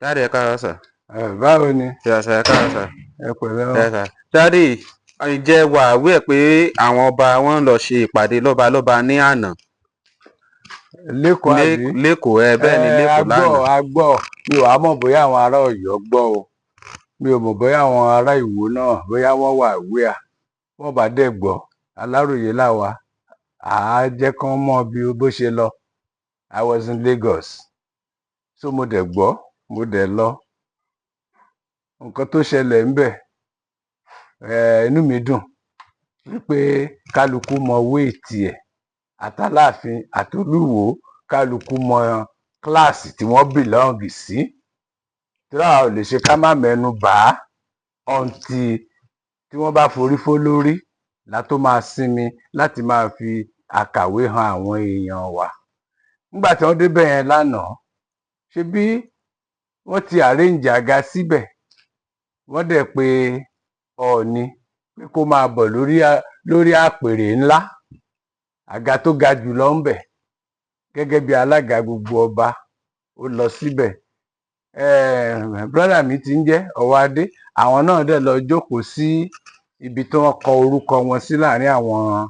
Daddy ẹ káàárọ̀ sà. Báwo ni? Yes sà, ẹ káàárọ̀ sà. Ẹ pẹ̀lẹ́ o. Yes sà. Daddy, ǹjẹ́ wà aware pé àwọn ọba wọn lọ ṣe ìpàdé lọ́balọ́ba ní àná? Lẹ́kọ̀ọ́ àbí? Lẹ́kọ̀ọ́ bẹ́ẹ̀ ni lẹ́kọ̀ọ́ lánàá. A gbọ́. Mi ò wá mọ̀ bóyá àwọn ará Ọ̀yọ́ gbọ́ o. Mi ò mọ̀ bóyá àwọn ará Ìwó náà bóyá wọ́n wà aware. Wọ́n bá dẹ̀ gbọ́. Aláròyé làwa. Àá jẹ́ kán mọ̀ bí bó ṣe lọ. I was in Lagos. So mo dẹ̀ gbọ́, mo dẹ̀ lọ. Nǹkan tó ṣẹlẹ̀ ńbẹ̀, inú mi dùn wípé kálukú mọ wéètì ẹ̀. Àtàláàfin àtolúwo kálukú mọ kíláàsì tí wọ́n bìlọ́ǹgì sí. Torí àwa ò lè ṣe ká má mẹ́nu bà á ọ̀ǹtì tí wọ́n bá forí fó lórí la tó máa sinmi láti máa fi àkàwé han àwọn èèyàn wa. Nígbà tí wọ́n débẹ̀ yẹn lánàá, ṣebí wọ́n ti arrange àga síbẹ̀. Wọ́n dẹ̀ pé Ọọ̀ni pé kó máa bọ̀ lórí àpèrè ńlá, àga tó ga jù lọ ńbẹ̀, gẹ́gẹ́ bí alága gbogbo ọba. Ó lọ síbẹ̀. Brọ́dà mi ti ń jẹ́ Ọwádé, àwọn náà dẹ̀ lọ jókòó sí ibi tí wọ́n kọ orúkọ wọn sí láàrin àwọn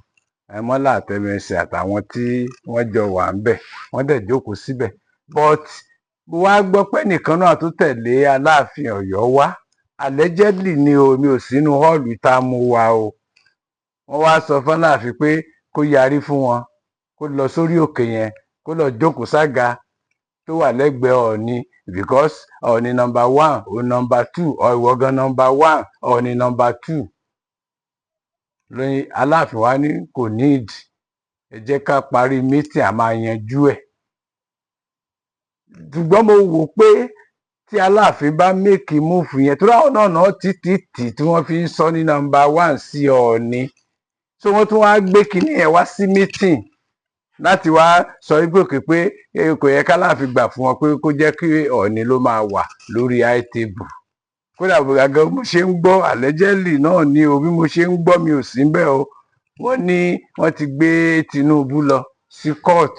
Mọ́lá Àtẹmẹsẹ̀ àtàwọn tí wọ́n jọ wà ńbẹ̀. Wọ́n dẹ̀ jókòó síbẹ̀. But mo wá gbọ́ pé nìkan náà tó tẹ̀lé Aláàfin Ọ̀yọ́ wá. Allegedly ni o, mi ò sínú hall tá mo wà o. Wọ́n wá sọ f'Aláàfin pé kó yarí fún wọn, kó lọ sórí òkè yẹn, kó lọ jókòó sága tó wà lẹ́gbẹ̀ẹ́ Ọọ̀ni, because Ọọ̀ni number 1 o number 2 or ìwọ gan number 1 Ọọ̀ni number 2. Lóyìn Aláàfin wa ní kò need, ẹ jẹ́ ká parí meeting, a máa yanjú ẹ̀. Ṣùgbọ́n mo wò pé tí Aláàfin bá make move yẹn, torí àwọn náà títí tí wọ́n fi ń sọ ní number 1 sí Ọọ̀ni. So wọ́n tún wá gbé kinní yẹn wá sí meeting láti wá sọ wípé pé kò yẹ k'Aláàfin gbà fún wọn pé kó jẹ́ kí Ọọ̀ni ló máa wà lórí high table. Kódà gàgà mo ṣe ń gbọ́ allegedly náà ni o, bí mo ṣe ń gbọ́ mi ò sí ńbẹ̀ o. Wọ́n ní wọ́n ti gbé Tinubu lọ sí court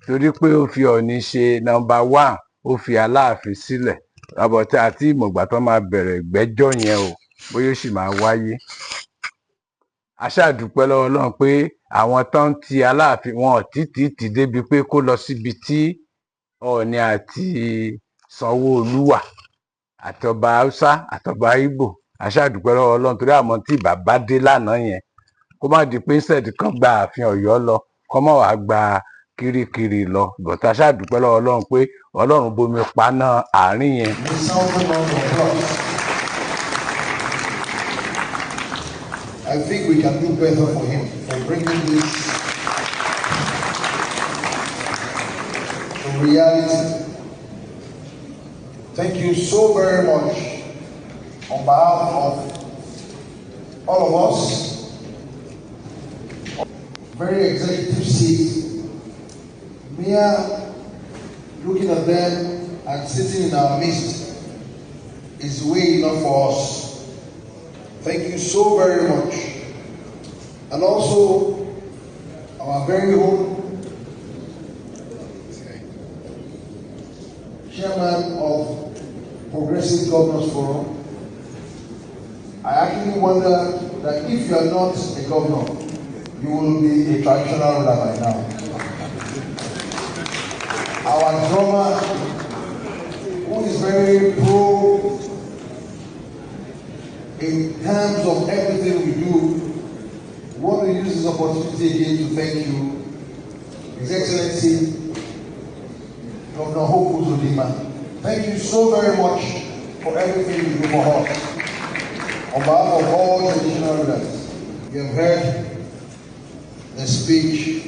torí pé ó fi Ọọ̀ni ṣe number 1, ó fi Aláàfin sílẹ̀. Àbọ̀tẹ́ àti ìmọ̀gbà tó máa bẹ̀rẹ̀ ìgbẹ́jọ́ yẹn o, bóyá ó sì máa wáyé. A ṣáà dúpẹ́ lọ́wọ́ Ọlọ́run pé àwọn tó ń ti Aláàfin wọn ò títí débi pé kó lọ síbi tí Ọọ̀ni àti Sanwó-Olú wà, àtọba Haúsá àtọba Ìgbò. A ṣáà dúpẹ́ lọ́wọ́ Ọlọ́run torí àmọ́ tí bàbá dé lánàá yẹn, kó má di pé instead kan gba ààfin Ọ̀yọ́ lọ, kó má wàá gba Kirikiri lọ. But a ṣáà dúpẹ́ lọ́wọ́ Ọlọ́run pé Ọlọ́run bomi paná àárín yẹn. I think we can do better for him for bringing this to reality. Thank you so very much on behalf of all of us. Very executive seat. Mere looking at them and sitting in our midst is way enough for us. Thank you so very much. And also, our very own Chairman of Progressive Governors Forum. I actually wonder that if you are not a governor, you will be a traditional ruler by now. Our drummer, who is very pro in terms of everything we do, want to use this opportunity again to thank you, His Excellency Governor Hope Uzodinma. Thank you so very much for everything you do for us. On behalf of all traditional rulers, you have heard the speech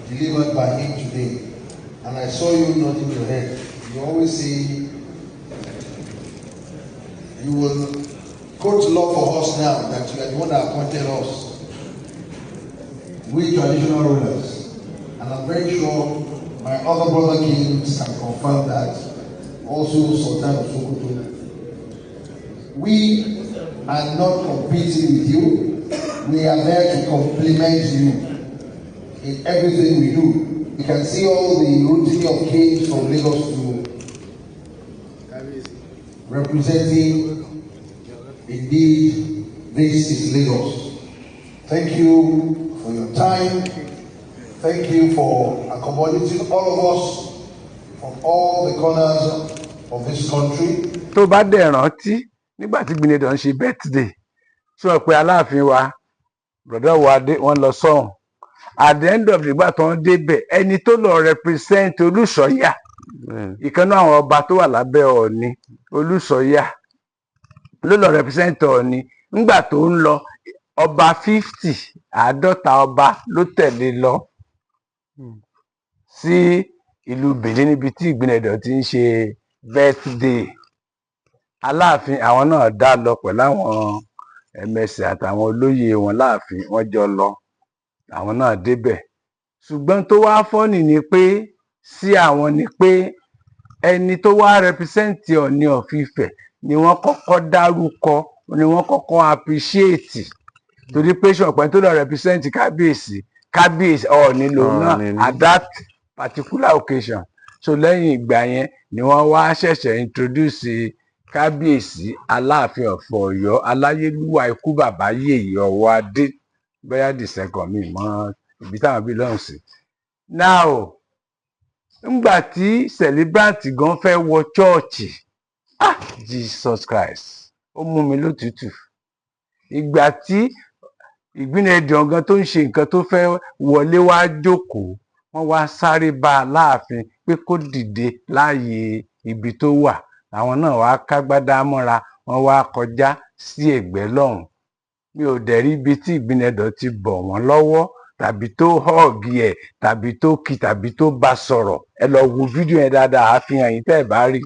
delivered by him today, and I saw you nodding your head. You always say you will go to law for us now, that you are the one that appointed us. We traditional rulers, and I'm very sure my other brother kings can confirm that, also Sultan of Sokoto. We are not competing with you, we are there to complement you in everything we do. You can see all the routine of kings from Lagos to representing, indeed, this is Lagos. Thank you for your time. Thank you for accommodating all of us from all the corners of this country. Tó bá dẹ̀ rántí nígbà tí Igbeneghu ń ṣe birthday sọ pé Aláàfin wa brother wa dé wọ́n lọ sọ́hùn at the end of the gbà tó ń débẹ̀ ẹni tó lọ represent Olúṣọ̀yà ìkànnì àwọn ọba tó wà lábẹ́ Ọọ̀ni Olúṣọ̀yà ló lọ represent Ọọ̀ni nígbà tó ń lọ ọba 50 àádọ́ta ọba ló tẹ̀lé lọ sí ìlú Benin níbi tí Igbeneghu ti ń ṣe birthday. Aláàfin àwọn náà dá lọ pẹ̀lú àwọn ẹmẹsẹ̀ àtàwọn olóyè wọn láàfin wọ́n jọ lọ àwọn náà débẹ̀. Ṣùgbọ́n tó wá fọ́nì ni pé sí àwọn ni pé ẹni tó wá represent Ọọ̀ni of Ifẹ̀ ni wọ́n kọ́kọ́ dárúkọ ni wọ́n kọ́kọ́ appreciate torí pé ṣọ̀pẹ́ tó lọ represent kábíyèsí Ọọ̀ni lòun náà at that particular occasion. So lẹ́yìn ìgbà yẹn ni wọ́n wá ṣẹ̀ṣẹ̀ introduce kábíyèsí Aláàfin of Ọ̀yọ́ aláyélúwà ikú bàbá yèyé ọwọ́ adé bóyá the second mi mọ ibi táwọn bí lọ́hùn sí. Now ńgbà tí celebrant gan fẹ́ wọ chọ́ọ̀chì Jesus Christ ó mú mi lótùtù. Ìgbà tí Igbeneghu gan tó ń ṣe nǹkan tó fẹ́ wọlé wá jókòó wọ́n wá sáré bá Aláàfin pé kó dìde láàyè ibi tó wà àwọn náà wá kágbádá mọ́ra wọ́n wá kọjá sí ẹ̀gbẹ́ lọ́hùn. Mi ò dẹ̀ rí ibi tí Igbeneghu ti bọ̀ wọ́n lọ́wọ́ tàbí tó họ́ọ̀gì ẹ̀ tàbí tó kí tàbí tó bá sọ̀rọ̀. Ẹ lọ wo fídíò yẹn dáadáa àfihàn yìí tẹ́ ẹ̀ bá rí.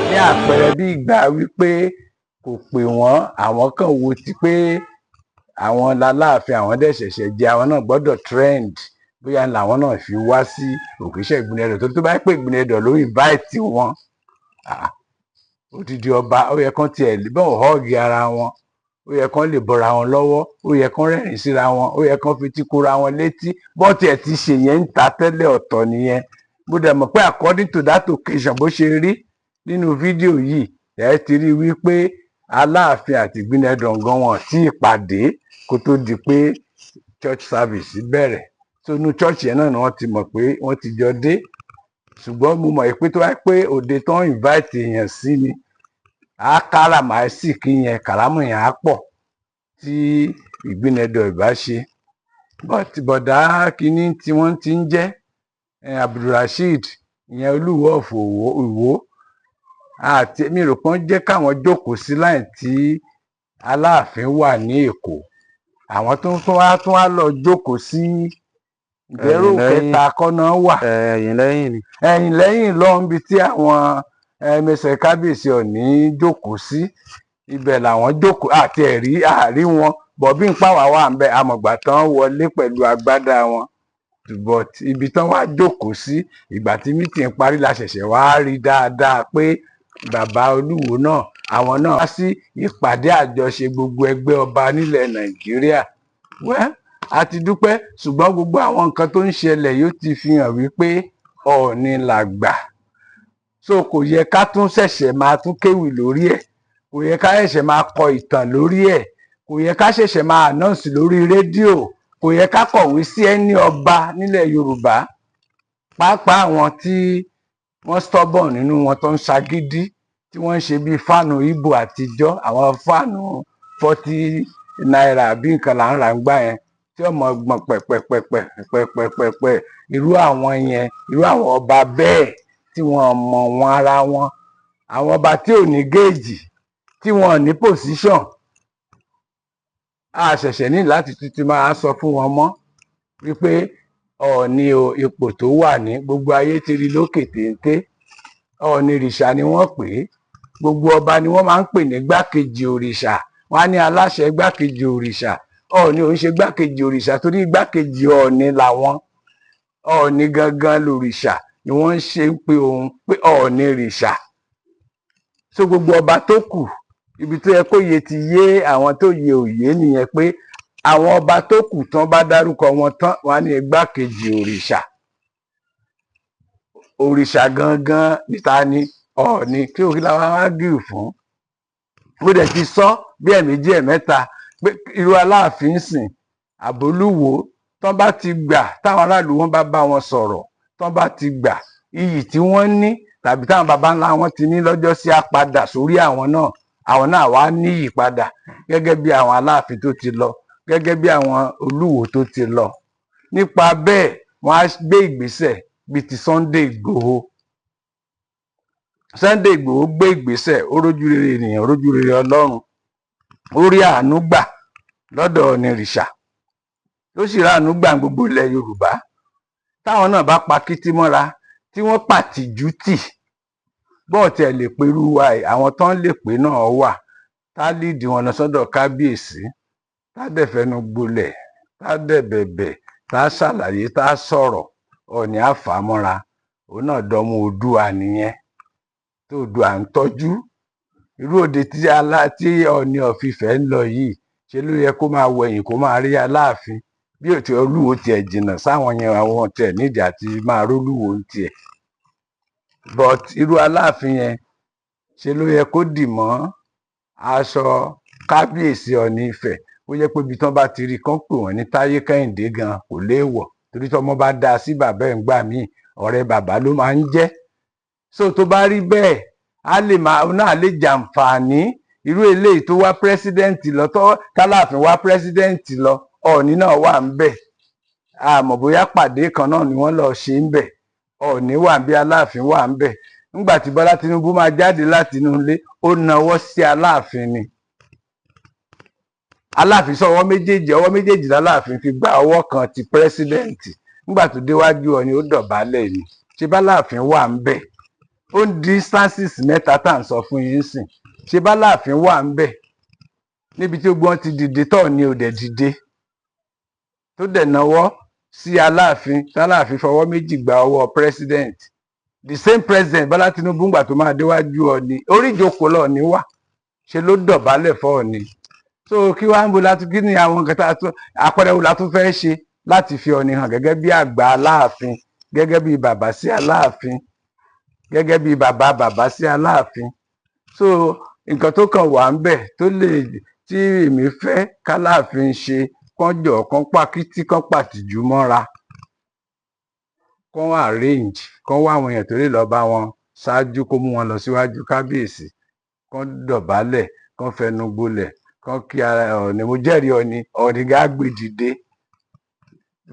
Ní àpẹẹrẹ bí ìgbà wípé kò pè wọ́n àwọn kan wo ti pé àwọn láláàfin àwọn dẹ̀ ṣẹ̀ṣẹ̀ jẹ àwọn náà gbọ́dọ̀ trend bóyá làwọn náà fi wá sí òkèṣẹ́ Igbeneghu tó bá pè Igbeneghu ló invite wọn odidi ọba ó yẹ kán tiẹ̀ bọ́n họ́ọ̀gì ara wọn ó yẹ kán lè bọ́ra wọn lọ́wọ́ ó yẹ kán rẹ́rìn síra wọn ó yẹ kán fetí kóra wọn létí bọ́n tiẹ̀ ti ṣe yẹn ń ta tẹ́lẹ̀ ọ̀tọ̀ nìyẹn. Mo dẹ̀ mọ̀ pé according to that occasion bó ṣe rí nínú fídíò yìí ẹ ti rí wípé Aláàfin àti Igbeneghu gan wọn tí ìpàdé kó tó di pé church service bẹ̀rẹ̀ tó inú church yẹn náà ni wọ́n ti mọ̀ pé wọ́n ti jọ dé. Ṣùgbọ́n mo mọ̀ pé tó wáyé pé òde tó ń invite èèyàn sí ni káràmáìsì kí yẹn kàrámù yẹn á pọ̀ tí Igbeneghu ìbá ṣe. Bọ̀dá kínní tí wọ́n ti ń jẹ́ Abdulrasheed ìyẹn Olúwo of Ìwó àti mi rò pọ́n jẹ́ káwọn jókòó sí láì tí Aláàfin wà ní Èkó àwọn tó wá lọ jókòó sí ìdẹ́rù kẹta kọ́nà wà ẹ̀yìn lẹ́yìn lọ́hùn bíi tí àwọn ẹmẹsẹ̀ kábíyèsí Ọọ̀ni jókòó sí ibẹ̀ làwọn jókòó àti ẹ̀rí àárí wọn bọ̀bí ń pàwá wà ń bẹ amọ̀gbà tán wọlé pẹ̀lú agbádá wọn but ibi tán wá jókòó sí ìgbà tí mítìn parí la ṣẹ̀ṣẹ̀ wá rí dáadáa pé bàbá Olúwo náà àwọn náà wá sí ìpàdé àjọṣe gbogbo ẹgbẹ́ ọba nílẹ̀ Nàìjíríà well a ti dúpẹ́ ṣùgbọ́n gbogbo àwọn nǹkan tó ń ṣẹlẹ̀ yóò ti fi hàn wípé Ọọ̀ni làgbà, so kò yẹ ká tún ṣẹ̀ṣẹ̀ máa tún kéwì lórí ẹ̀, kò yẹ ká ṣẹ̀ṣẹ̀ máa kọ ìtàn lórí ẹ̀, kò yẹ ká ṣẹ̀ṣẹ̀ máa announce lórí rédíò, kò yẹ ká kọ̀wé sí ẹni ọba nílẹ̀ Yorùbá, pàápàá àwọn tí wọ́n stubborn nínú wọn tó ń ṣagídí, tí wọ́n ń ṣe bíi fáànù Ìgbò àtijọ́, àwọn fáànù 40 náírà bí nǹkan là ń rà ń gbà yẹn, tí ọmọ gbọ̀n pẹ̀pẹ̀pẹ̀pẹ̀pẹ̀pẹ̀pẹ̀, irú àwọn yẹn, irú àwọn ọba bẹ́ẹ̀ tí wọ́n mọ̀ wọn ara wọn, àwọn ọba tí ò ní géèjì, tí wọ́n ní position, a ṣẹ̀ṣẹ̀ ní láti títí máa sọ fún wọn mọ́ wípé Ọọ̀ni o, ipò tó wà ní gbogbo ayé ti rí lókè téńté, Ọọ̀ni rìṣà ni wọ́n pè é, gbogbo ọba ni wọ́n máa ń pè ní gbákejì òrìṣà, wọ́n á ní aláṣẹ gbákejì òrìṣà, Ọọ̀ni ò ń ṣe gbákejì òrìṣà torí gbákejì Ọọ̀ni làwọn, Ọọ̀ni gangan lòrìṣà ni wọ́n ń ṣe ń pe òun pé Ọọ̀ni rìṣà. So gbogbo ọba tó kù, ibi tó yẹ kó yé ti yé àwọn tó yé òye nìyẹn pé àwọn ọba tó kù tán bá dárúkọ wọn tán, wọ́n á ní igbákejì òrìṣà. Òrìṣà gangan níta ni Ọọ̀ni, kí òkè làwọn á gírù fún. Mo dẹ̀ ti sọ bí ẹ̀ẹ̀mejì ẹ̀ẹ̀mẹ́ta pé irú Aláàfin sìn àbólúwo tán bá ti gbà, táwọn aráàlú wọn bá wọn sọ̀rọ̀, tán bá ti gbà, iyì tí wọ́n ní tàbí táwọn baba ńlá wọn ti ní lọ́jọ́ sí á padà sórí àwọn náà wá ní ìyípadà gẹ́gẹ́ bí àwọn Aláàfin tó ti lọ, gẹ́gẹ́ bí àwọn Olúwo tó ti lọ. Nípa bẹ́ẹ̀ wọ́n á gbé ìgbésẹ̀ bíi ti Sunday Ìgbòho. Sunday Ìgbòho gbé ìgbésẹ̀, ó rójú rere ènìyàn, ó rójú rere Ọlọ́run, ó rí àánú gbà lọ́dọ̀ Ọọ̀ni rìṣà, ó sì rí àánú gbà gbogbo ilẹ̀ Yorùbá. Táwọn náà bá pa kítí mọ́ra, tí wọ́n pàtìjú tì, bọ́ọ̀tì ẹ̀ lè perú wa ẹ̀, àwọn tán lè pé náà wà, tá líìdì wọn lọ sọ́dọ̀ kábíyèsí, tá dẹ̀ fẹnu gbolẹ̀, tá dẹ̀ bẹ̀bẹ̀, tá ṣàlàyé, tá sọ̀rọ̀, Ọọ̀ni á fà á mọ́ra, òun náà dọmọ Oòduà nìyẹn, tó Oòduà ń tọ́jú. Irú òde tí Ọọ̀ni of Ifẹ̀ ń lọ yìí, ṣe ló yẹ kó máa wẹ̀yìn kó máa rí Aláàfin, bí òtí Olúwo tiẹ̀ jìnnà sáwọn yẹn, àwọn tiẹ̀ nídìí àti máa rólúwo ń tiẹ̀, but irú Aláàfin yẹn ṣe ló yẹ kó dì mọ́ aṣọ kábíyèsí Ọọ̀ni Ifẹ̀, ó yẹ pé ibi tán bá ti rí kán pè wọ́n ní Táyé Kẹ́hìndé gan kò léèwọ̀, torí tọmọ bá dá sí bàbá ẹ̀ ń gbà míì, ọ̀rẹ́ bàbá ló máa ń jẹ́. So tó bá rí bẹ́ẹ̀, náà lè jàǹfààní irú eléyìí tó wá pírẹsidẹ́ǹtì lọ, tÁláàfin wá pírẹsidẹ́ǹtì lọ, Ọọ̀ni náà wà ń bẹ̀, àmọ́ bóyá pàdé kan náà ni wọ́n lọ ṣe ń bẹ̀, Ọọ̀ni wà ń bí, Aláàfin wà ń bẹ̀. Nígbà tí Bọ́lá Tinubu máa jáde láti inú ilé, ó nawọ́ sí Aláàfin ni. Aláàfin sọ ọwọ́ méjèèjì l'Aláàfin fi gba ọwọ́ kan ti pírẹsidẹ́ǹtì. Nígbà tó déwájú Ọọ̀ni, ó dọ̀bálẹ̀ ni. Ṣé b'Aláàfin wà ń bẹ̀? Ó ń di instances mẹ́ta tá à ń sọ fún yín sìn. Ṣé b'Aláàfin wà ń bẹ̀? Níbi tí gbogbo wọn ti dìde t'Ọọ̀ni ò dẹ̀ dìde, tó dẹ̀ nawọ́ sí Aláàfin, t'Aláàfin fọwọ́ méjì gba ọwọ́ president. The same president Bọ́lá Tinubu ńgbà tó máa déwájú Ọọ̀ni, orí ìjókòó l'Ọọ̀ni wà, ṣe ló dọ̀bálẹ̀ f'Ọọ̀ni. So kí wá ń bo kí ni àwọn nǹkan àpẹẹrẹ wo la tún fẹ́ ṣe láti fi Ọọ̀ni hàn gẹ́gẹ́ bí àgbà Aláàfin, gẹ́gẹ́ bí bàbá sí Aláàfin, gẹ́gẹ́ bí bàbá sí Aláàfin. So nǹkan tó kàn wà ń bẹ̀ tí èmi fẹ́ k'Aláàfin ṣe, kán jọ̀ kán pàkítí, kán pàtìjú mọ́ra, kán arrange, kán wá àwọn èèyàn tó lè lọ bá wọn ṣáájú, kó mú wọn lọ síwájú kábíyèsí, kán dọ̀bálẹ̀, kán fẹnu gbolẹ̀, kán kí Ọọ̀ni, mo jẹ́rìí Ọọ̀ni á gbé dìde,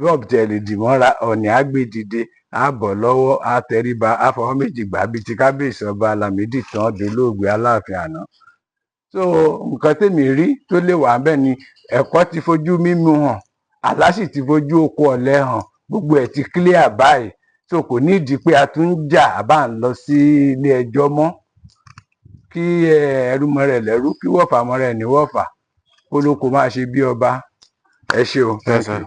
rob tẹ̀ lè dì mọ́ra, Ọọ̀ni á gbé dìde, á bọ̀ lọ́wọ́, á tẹríba, á fọwọ́ méjì gbà bíi ti kábíyèsí ọba Lámìdí tán dolóògbé Aláàfin àná. So nǹkan tèmi rí tó lè wà bẹ́ẹ̀ ni ẹ̀kọ́ ti fojú mímu hàn, àlá sì ti fojú oko ọ̀lẹ hàn, gbogbo ẹ̀ ti clear báyìí. So kò nídìí pé a tún ń jà, àbá ń lọ sí ilé ẹjọ́ mọ́. Kí ẹrú mọ rẹ̀ lẹ́rú, kí wọ̀fà mọ rẹ̀ ní wọ̀fà, kólóko máa ṣe bí ọba. Ẹ ṣé o. Yes, sir.